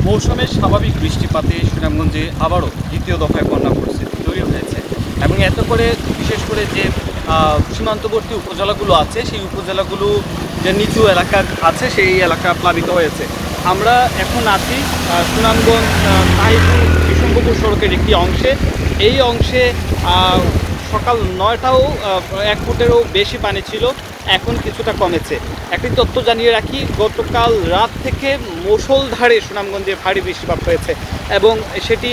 মৌসুমের স্বাভাবিক বৃষ্টিপাতে সুনামগঞ্জে আবারও দ্বিতীয় দফায় বন্যা পরিস্থিতি তৈরি হয়েছে এবং এত করে বিশেষ করে যে সীমান্তবর্তী উপজেলাগুলো আছে সেই উপজেলাগুলো যে নিচু এলাকা আছে সেই এলাকা প্লাবিত হয়েছে। আমরা এখন আছি সুনামগঞ্জ তাহিরপুর বিশম্ভপুর সড়কের একটি অংশে। এই অংশে সকাল 9টাও 1 ফুটেরও বেশি পানি ছিল, এখন কিছুটা কমেছে। একটি তথ্য জানিয়ে রাখি, গতকাল রাত থেকে মুষলধারে সুনামগঞ্জে ভারী বৃষ্টিপাত হয়েছে এবং সেটি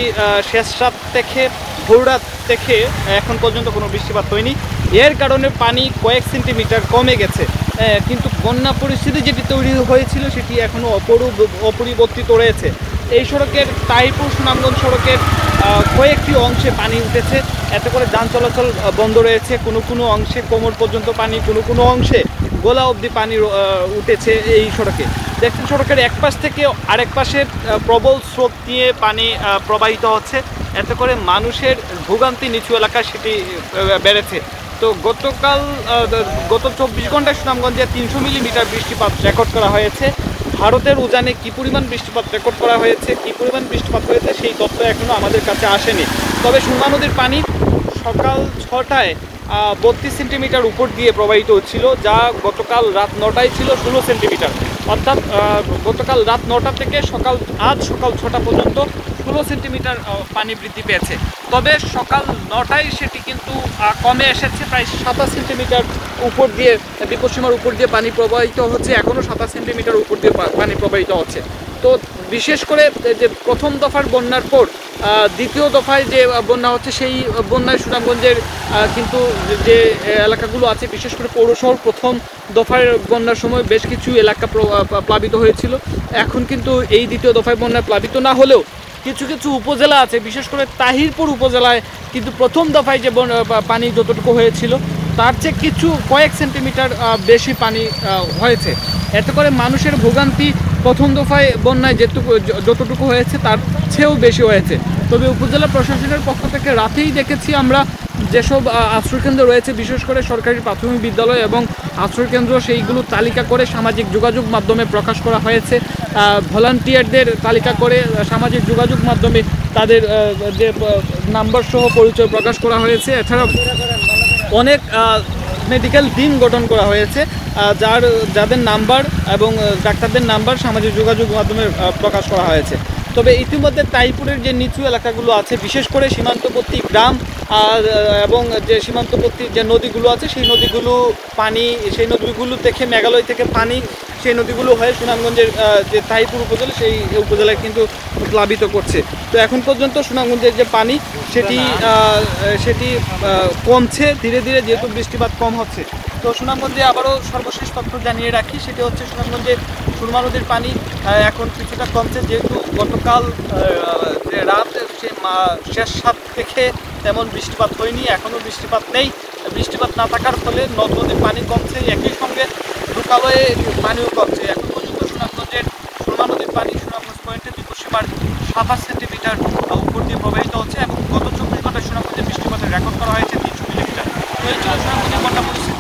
শেষ রাত থেকে ভোর রাত থেকে এখন পর্যন্ত কোনো বৃষ্টিপাত হয়নি। এর কারণে পানি কয়েক সেন্টিমিটার কমে গেছে, কিন্তু বন্যা পরিস্থিতি যেটি তৈরি হয়েছিল সেটি এখনও অপরিবর্তিত রয়েছে। এই সড়কের তাহিরপুর সুনামগঞ্জ সড়কের কয়েকটি অংশে পানি উঠেছে, এতে করে যান চলাচল বন্ধ রয়েছে। কোনো অংশে কোমর পর্যন্ত পানি, কোনো অংশে গোলা অবধি পানি উঠেছে এই সড়কে। দেখছেন সড়কের এক পাশ থেকে আরেক পাশে প্রবল স্রোত নিয়ে পানি প্রবাহিত হচ্ছে, এতে করে মানুষের ভোগান্তি নিচু এলাকায় সেটি বেড়েছে। তো গত 24 ঘন্টায় সুনামগঞ্জে 300 মিলিমিটার বৃষ্টিপাত রেকর্ড করা হয়েছে। ভারতের উজানে কী পরিমাণ বৃষ্টিপাত রেকর্ড করা হয়েছে, কী পরিমাণ বৃষ্টিপাত হয়েছে সেই তথ্য এখনও আমাদের কাছে আসেনি। তবে সুরমা নদীর পানি সকাল 6টায় 32 সেন্টিমিটার উপর দিয়ে প্রবাহিত হচ্ছিল, যা গতকাল রাত 9টায় ছিল 16 সেন্টিমিটার। অর্থাৎ গতকাল রাত 9টা থেকে আজ সকাল 6টা পর্যন্ত 16 সেন্টিমিটার পানি বৃদ্ধি পেয়েছে। তবে সকাল 9টায় সেটি কিন্তু কমে এসেছে, প্রায় 27 সেন্টিমিটার উপর দিয়ে, বিপদসীমার উপর দিয়ে পানি প্রবাহিত হচ্ছে। এখনও 27 সেন্টিমিটার উপর দিয়ে পানি প্রবাহিত হচ্ছে। তো বিশেষ করে যে প্রথম দফার বন্যার পর দ্বিতীয় দফায় যে বন্যা হচ্ছে, সেই বন্যায় সুনামগঞ্জের কিন্তু যে এলাকাগুলো আছে, বিশেষ করে পৌরশহর প্রথম দফার বন্যার সময় বেশ কিছু এলাকা প্লাবিত হয়েছিল। এখন কিন্তু এই দ্বিতীয় দফায় বন্যা প্লাবিত না হলেও কিছু কিছু উপজেলা আছে, বিশেষ করে তাহিরপুর উপজেলায় কিন্তু প্রথম দফায় যে পানি যতটুকু হয়েছিল তার চেয়ে কয়েক সেন্টিমিটার বেশি পানি হয়েছে। এতে করে মানুষের ভোগান্তি প্রথম দফায় বন্যায় যতটুকু হয়েছে তার চেয়েও বেশি হয়েছে। তবে উপজেলা প্রশাসনের পক্ষ থেকে রাতেই দেখেছি আমরা যেসব আশ্রয়কেন্দ্র রয়েছে, বিশেষ করে সরকারি প্রাথমিক বিদ্যালয় এবং আশ্রয়কেন্দ্র, সেইগুলো তালিকা করে সামাজিক যোগাযোগ মাধ্যমে প্রকাশ করা হয়েছে। ভলান্টিয়ারদের তালিকা করে সামাজিক যোগাযোগ মাধ্যমে তাদের যে নাম্বার সহ পরিচয় প্রকাশ করা হয়েছে। এছাড়াও অনেক মেডিকেল টিম গঠন করা হয়েছে, যাদের নাম্বার এবং ডাক্তারদের নাম্বার সামাজিক যোগাযোগ মাধ্যমে প্রকাশ করা হয়েছে। তবে ইতিমধ্যে তাহিরপুরের যে নিচু এলাকাগুলো আছে, বিশেষ করে সীমান্তবর্তী গ্রাম এবং যে সীমান্তবর্তী যে নদীগুলো আছে, সেই নদীগুলো থেকে মেঘালয় থেকে পানি, সেই নদীগুলো হয়ে সুনামগঞ্জের যে তাহিরপুর উপজেলা, সেই উপজেলায় কিন্তু প্লাবিত করছে। তো এখন পর্যন্ত সুনামগঞ্জের যে পানি সেটি কমছে ধীরে ধীরে, যেহেতু বৃষ্টিপাত কম হচ্ছে। তো সুনামগঞ্জে আবারও সর্বশেষ তথ্য জানিয়ে রাখি, সেটি হচ্ছে সুনামগঞ্জের সুরমা নদীর পানি এখন কিছুটা কমছে, যেহেতু গতকাল যে রাত শেষ রাত থেকে তেমন বৃষ্টিপাত হয়নি, এখনও বৃষ্টিপাত নেই। বৃষ্টিপাত না থাকার ফলে নদীর পানি কমছে, একই সঙ্গে লোকালয়ে পানিও কমছে। এখন পর্যন্ত সুনামগঞ্জের সুরমা নদীর পানি সুনামগঞ্জ পয়েন্টের বিপদসীমার 27 সেন্টিমিটার উপর দিয়ে প্রবাহিত হচ্ছে এবং গত 24 ঘন্টায় সুনামগঞ্জে বৃষ্টিপাতের রেকর্ড করা হয়েছে 300 মিলিমিটার। তো এই ছিল সুনামগঞ্জের বন্যা পরিস্থিতি।